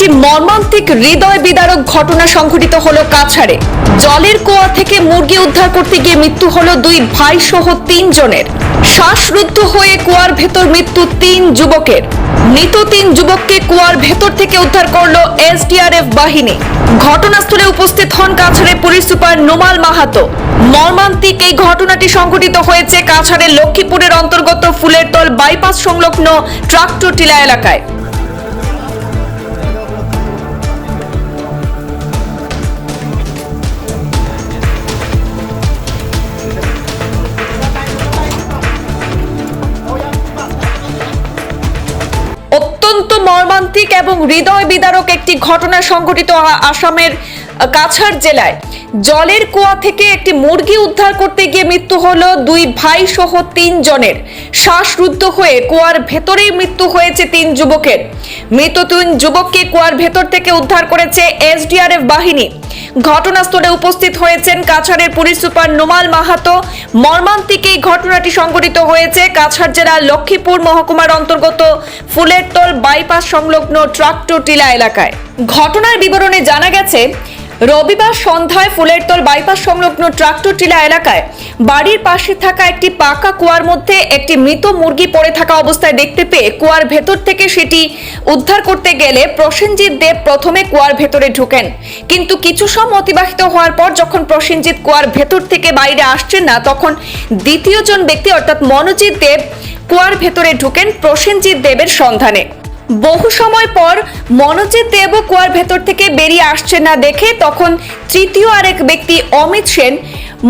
একটি মর্মান্তিক হৃদয় বিদারক ঘটনা সংঘটিত হলো কাছাড়ে। জলের কুয়া থেকে মুরগি উদ্ধার করতে গিয়ে মৃত্যু হলো দুই ভাই সহ 3 জনের। শ্বাসরুদ্ধ হয়ে কুয়ার ভেতর মৃত্যু 3 যুবকের। মৃত 3 যুবককে কুয়ার ভেতর থেকে উদ্ধার করলো এসডিআরএফ বাহিনী। ঘটনাস্থলে উপস্থিত হন কাছাড়ের পুলিশ সুপার নোমাল মাহাতো। মর্মান্তিক এই ঘটনাটি সংঘটিত হয়েছে কাছাড়ের লক্ষ্মীপুরের অন্তর্গত ফুলেরতল বাইপাস সংলগ্ন ট্রাক্টর টিলা এলাকায়। অত্যন্ত মর্মান্তিক এবং হৃদয় বিদারক একটি ঘটনা সংঘটিত আসামের কাছাড় জেলায়। জলের কুয়া থেকে একটি মুরগি উদ্ধার করতে গিয়ে মৃত্যু হলো দুই ভাই সহ 3 জনের। শ্বাসরুদ্ধ হয়ে কুয়ার ভেতরেই মৃত্যু হয়েছে 3 যুবকের। মৃত 3 যুবককে কুয়ার ভেতর থেকে উদ্ধার করেছে এসডিআরএফ বাহিনী। ঘটনাস্থলে উপস্থিত হয়েছেন কাছাড়ের পুলিশ সুপার নোমাল মাহাতো। মর্মান্তিক এই ঘটনাটি সংঘটিত হয়েছে কাছাড় জেলার লক্ষ্মীপুর মহকুমার অন্তর্গত ফুলেরতল বাইপাস সংলগ্ন ট্রাক্টর টিলা এলাকায়। ঘটনার বিবরণে জানা গেছে, রবিবার সন্ধ্যায় ফুলেরতল বাইপাস সংলগ্ন ট্রাক্টর টিলা এলাকায় বাড়ির পাশে থাকা একটি পাকা কুয়ার মধ্যে একটি মৃত মুরগি পড়ে থাকা অবস্থায় দেখতে পেয়ে কুয়ার ভেতর থেকে সেটি উদ্ধার করতে গেলে প্রসেনজিৎ দেব প্রথমে কুয়ার ভেতরে ঢোকেন। কিন্তু কিছু সময় অতিবাহিত হওয়ার পর যখন প্রসেনজিৎ কুয়ার ভেতর থেকে বাইরে আসছেন না, তখন দ্বিতীয় জন ব্যক্তি অর্থাৎ মনোজিৎ দেব কুয়ার ভেতরে ঢোকেন প্রসেনজিৎ দেবের সন্ধানে। বহু সময় পর মনোজিৎ দেবও কুয়ার ভেতর থেকে বেরিয়ে আসছে না দেখে তখন তৃতীয় আরেক ব্যক্তি অমিত সেন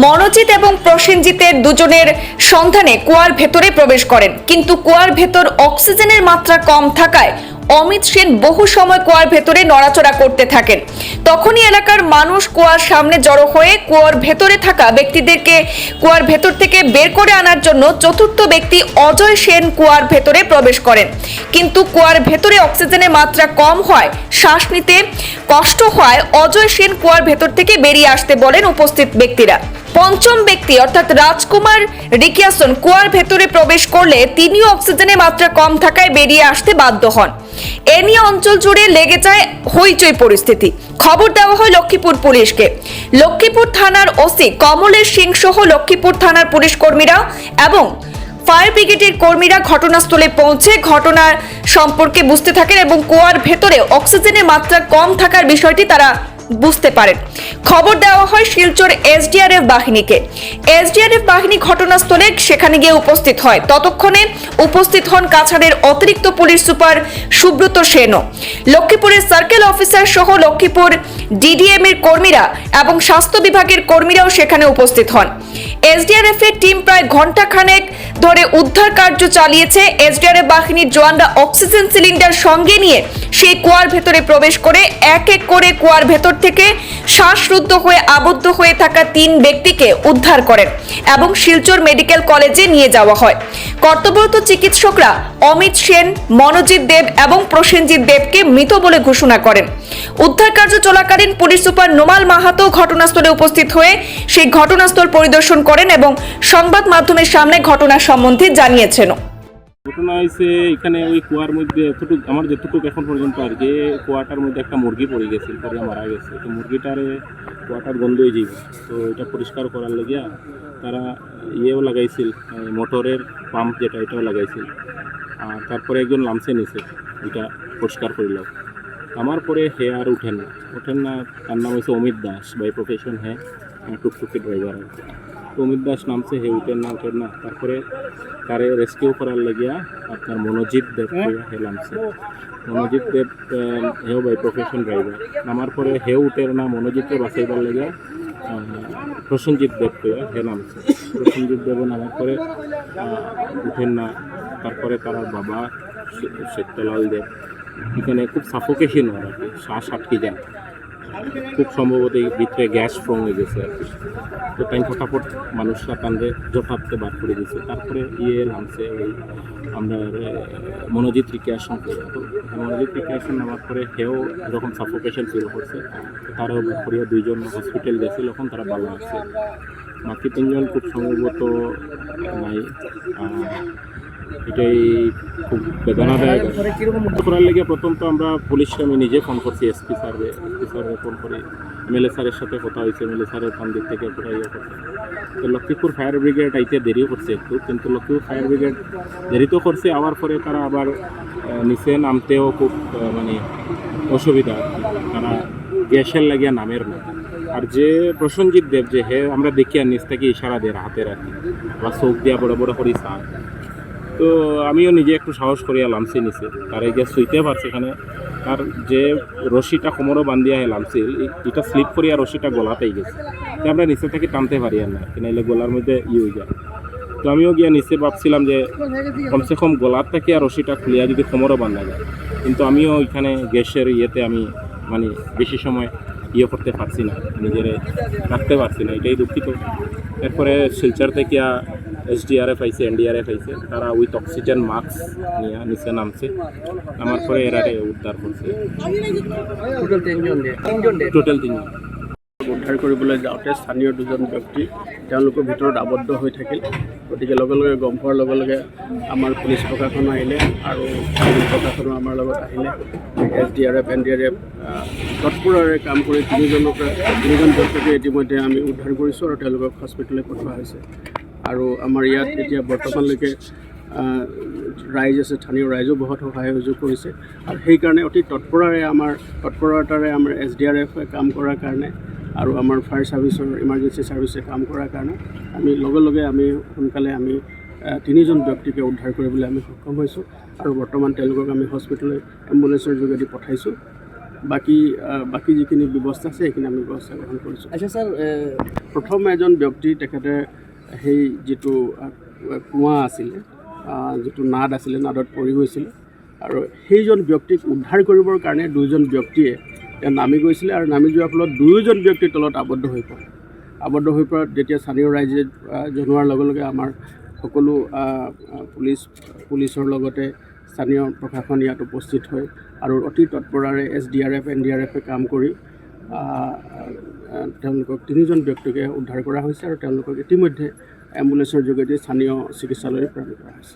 মনোজিৎ এবং প্রসেনজিতের দুজনের সন্ধানে কুয়ার ভেতরে প্রবেশ করেন। কিন্তু কুয়ার ভেতর অক্সিজেনের মাত্রা কম থাকায় অমিত সেন বহু সময় কুয়ার ভেতরে নড়াচড়া করতে থাকেন। তখনই এলাকার মানুষ কুয়ার সামনে জড়ো হয়ে কুয়ার ভেতরে থাকা ব্যক্তিদেরকে কুয়ার ভেতর থেকে বের করে আনার জন্য চতুর্থ ব্যক্তি অজয় সেন কুয়ার ভেতরে প্রবেশ করেন। কিন্তু কুয়ার ভেতরে অক্সিজেনের মাত্রা কম হয়, শ্বাস নিতে কষ্ট হয় অজয় সেন কুয়ার ভেতর থেকে বেরিয়ে আসতে বলেন উপস্থিত ব্যক্তিরা। পঞ্চম ব্যক্তি অর্থাৎ রাজকুমার রিকিয়াসন কুয়ার ভেতরে প্রবেশ করলে তিনিও অক্সিজেনের মাত্রা কম থাকায় বেরিয়ে আসতে বাধ্য হন। এ নিয়ে অঞ্চল জুড়ে লেগে যায় হইচই পরিস্থিতি। খবর দেওয়া হয় লক্ষ্মীপুর পুলিশকে। লক্ষ্মীপুর থানার ওসি কমলেশ সিং সহ লক্ষ্মীপুর থানার পুলিশ কর্মীরা এবং ফায়ার ব্রিগেডের কর্মীরা ঘটনাস্থলে পৌঁছে ঘটনার সম্পর্কে বুঝতে থাকেন এবং কুয়ার ভেতরে অক্সিজেনের মাত্রা কম থাকার বিষয়টি তারা বুঝতে পারেন। খবর দেওয়া হয় শিলচর এসডিআরএফ বাহিনীকে। এসডিআরএফ বাহিনী ঘটনাস্থলে সেখানে গিয়ে উপস্থিত হয়। ততক্ষণে উপস্থিত হন কাছাড়ের অতিরিক্ত পুলিশ সুপার সুব্রত সেনও। লক্ষ্মীপুরের সার্কেল অফিসার সহ লক্ষ্মীপুর ডিডিএম এর কর্মীরা এবং স্বাস্থ্য বিভাগের কর্মীরাও সেখানে উপস্থিত হন। এসডিআরএফ এর টিম প্রায় ঘন্টাখানেক ধরে উদ্ধার কার্য চালিয়েছে। এসডিআরএফ বাহিনীর জওয়ানরা অক্সিজেন সিলিন্ডার সঙ্গে নিয়ে সেই কুয়ার ভেতরে প্রবেশ করে এক এক করে কুয়ার ভেতর থেকে শ্বাসরুদ্ধ হয়ে আবদ্ধ হয়ে থাকা 3 ব্যক্তিকে উদ্ধার করেন এবং শিলচর মেডিকেল কলেজে নিয়ে যাওয়া হয়। কর্তব্যরত চিকিৎসকরা অমিত সেন, মনোজিৎ দেব এবং প্রসেনজিৎ দেবকে মৃত বলে ঘোষণা করেন। উদ্ধার কার্য চলাকালীন পুলিশ সুপার নোমাল মাহাতো ঘটনাস্থলে উপস্থিত হয়ে সেই ঘটনাস্থল পরিদর্শন করেন এবং সংবাদ মাধ্যমের সামনে ঘটনা সম্বন্ধে জানিয়েছেন। ঘটনা হয়েছে এখানে ওই কুয়ার মধ্যে আমার যতটুকু এখন পর্যন্ত আর কি কুয়াটার মধ্যে একটা মুরগি পড়ে গেছে, পরে মারা গেছে। তো মুরগিটারে কুয়াটার গন্ধ হয়ে যাবে, তো এটা পরিষ্কার করার লাগিয়া তারা ইয়েও লাগাইছিল, মোটরের পাম্প যেটা এটাও লাগাইছিল। আর তারপরে একজন লামসে নিছে এটা পরিষ্কার করিল। আমার পরে হে আর উঠেন না। তার নাম হয়েছে অমিত দাস, বাই প্রফেশন হ্যাঁ টুকটুকি ড্রাইভার। তো অমিত দাস নামছে, হে উঠেন না। তারপরে তারে রেস্কিউ করার লাগিয়া আপনার মনোজিৎ দেব হে নামছে। মনোজিৎ দেব হেও বাই প্রফেশন ড্রাইভার। নামার পরে হেও উঠের না, মনোজিৎকে বাঁচাইবার লাগিয়া প্রসেনজিৎ দেব হে নামছে। প্রসেনজিৎ দেব নামার পরে উঠেন না। তারপরে তার বাবা শেখতলাল দেব এখানে খুব সাফোকেশন হয় আর কি, শ্বাস আটকে যায়। খুব সম্ভবত এই ভিতরে গ্যাস ফ্রম হয়ে গেছে আর কি। তো তাই ফটাফট মানুষরা তাঁদের জফাতে বার করে দিয়েছে। তারপরে নামছে ওই আমরা মনোজিৎ রিক্রিয়েশন করি। তো মনোজিৎ রিক্রিয়েশন নামার পরে হেও এরকম সাফোকেশন ফিল করছে। তারাও করিয়া 2 জন হসপিটাল গেছে, তখন তারা ভালো আছে। বাকি 3 জন খুব সম্ভবত নাই। এটাই খুব বেদনাদায়ক। করার লেগে প্রথম তো আমরা পুলিশকে আমি নিজে ফোন করছি, এসপি স্যারকে ফোন করি, এমএলএ স্যারের সাথে কথা হয়েছে, এমএলএ স্যারের ফান দিক থেকে পুরো ইয়ে করছে। তো লক্ষ্মীপুর ফায়ার ব্রিগেড আইতে দেরিও করছে একটু, কিন্তু লক্ষ্মীপুর ফায়ার ব্রিগেড দেরি তো করছে, আবার পরে তারা আবার নিচে নামতেও খুব মানে অসুবিধা, তারা গ্যাসের লাগিয়া নামের না। আর যে প্রসেনজিৎ দেব যে হে আমরা দেখি আর নিচ থেকে ইশারা দেয় হাতের আর কি, বা চোখ দিয়া বড় বড় করি চা। তো আমিও নিজে একটু সাহস করিয়া লামছি নিচে, তার গিয়ে শুইতে পারছে এখানে। তার যে রশিটা কোমরও বান্ধিয়া লামছিল, এটা স্লিপ করিয়া রশিটা গলাতেই গেছে, তো আমরা নিচে থেকে টানতে পারি আর না, কিনাইলে গলার মধ্যে হয়ে যায়। তো আমিও গিয়া নিচে ভাবছিলাম যে কমসে কম গলার থেকে আর রশিটা খুলিয়া যদি কোমরও বান্ধা যায়, কিন্তু আমিও এখানে গ্যাসের ইয়েতে আমি মানে বেশি সময় ইয়ে করতে পারছি না, নিজের রাখতে পারছি না, এটাই দুঃখিত। এরপরে শিলচর থেকে এসডিআরএফ আইছে, এনডিআরএফ আইছে, তারা উইথ অক্সিজেন মাস্ক নিয়ে নিচে নামছে, নামার পরে এরারে উদ্ধার করছে। টোটাল তিনজন উদ্ধাৰ কৰিবলৈ যাওঁতে স্থানীয় দুজন ব্যক্তি তেওঁলোকৰ ভিতৰত আবদ্ধ হৈ থাকিল। গতিকে লগে লগে গম পোৱাৰ লগে লগে আমাৰ পুলিচ প্ৰশাসন আহিলে আৰু পুলিচ প্ৰশাসনো আমাৰ লগত আহিলে। এছডিআৰএফ এনডিআৰএফ তৎপৰেৰে কাম কৰি তিনিজন ব্যক্তিকে ইতিমধ্যে আমি উদ্ধাৰ কৰিছোঁ আৰু তেওঁলোকক হস্পিটেললৈ পঠোৱা হৈছে। আৰু আমাৰ ইয়াত এতিয়া বৰ্তমানলৈকে ৰাইজ আছে, স্থানীয় ৰাইজেও বহুত সহায় সহযোগ কৰিছে, আৰু সেইকাৰণে অতি তৎপৰতাৰে আমাৰ এছডিআৰএফে কাম কৰাৰ কাৰণে আৰু আমাৰ ফায়াৰ ছাৰ্ভিচৰ ইমাৰ্জেঞ্চি ছাৰ্ভিচে কাম কৰাৰ কাৰণে আমি লগে লগে সোনকালে তিনিজন ব্যক্তিকে উদ্ধাৰ কৰিবলৈ আমি সক্ষম হৈছোঁ, আৰু বৰ্তমান তেওঁলোকক আমি হস্পিটেললৈ এম্বুলেঞ্চৰ যোগেদি পঠাইছোঁ। বাকী যিখিনি ব্যৱস্থা আছে সেইখিনি আমি ব্যৱস্থা গ্ৰহণ কৰিছোঁ। আচ্ছা ছাৰ, প্ৰথম এজন ব্যক্তি তেখেতে সেই যিটো কুঁৱা আছিলে, যিটো নাদ আছিলে, নাদত পৰি গৈছিলে, আৰু সেইজন ব্যক্তিক উদ্ধাৰ কৰিবৰ কাৰণে দুজন ব্যক্তিয়ে নামি গৈছিলে, আৰু নামি যোৱাৰ ফলত দুয়োজন ব্যক্তিৰ তলত আবদ্ধ হৈ পৰাত যেতিয়া স্থানীয় ৰাইজে জনোৱাৰ লগে লগে আমাৰ সকলো পুলিচৰ লগতে স্থানীয় প্ৰশাসন ইয়াত উপস্থিত হয় আৰু অতি তৎপৰেৰে এছডিআৰএফ এনডিআৰএফে কাম কৰি তেওঁলোকক তিনিজন ব্যক্তিকে উদ্ধাৰ কৰা হৈছে, আৰু তেওঁলোকক ইতিমধ্যে এম্বুলেঞ্চৰ যোগেদি স্থানীয় চিকিৎসালয়লৈ প্ৰেৰণ কৰা হৈছে।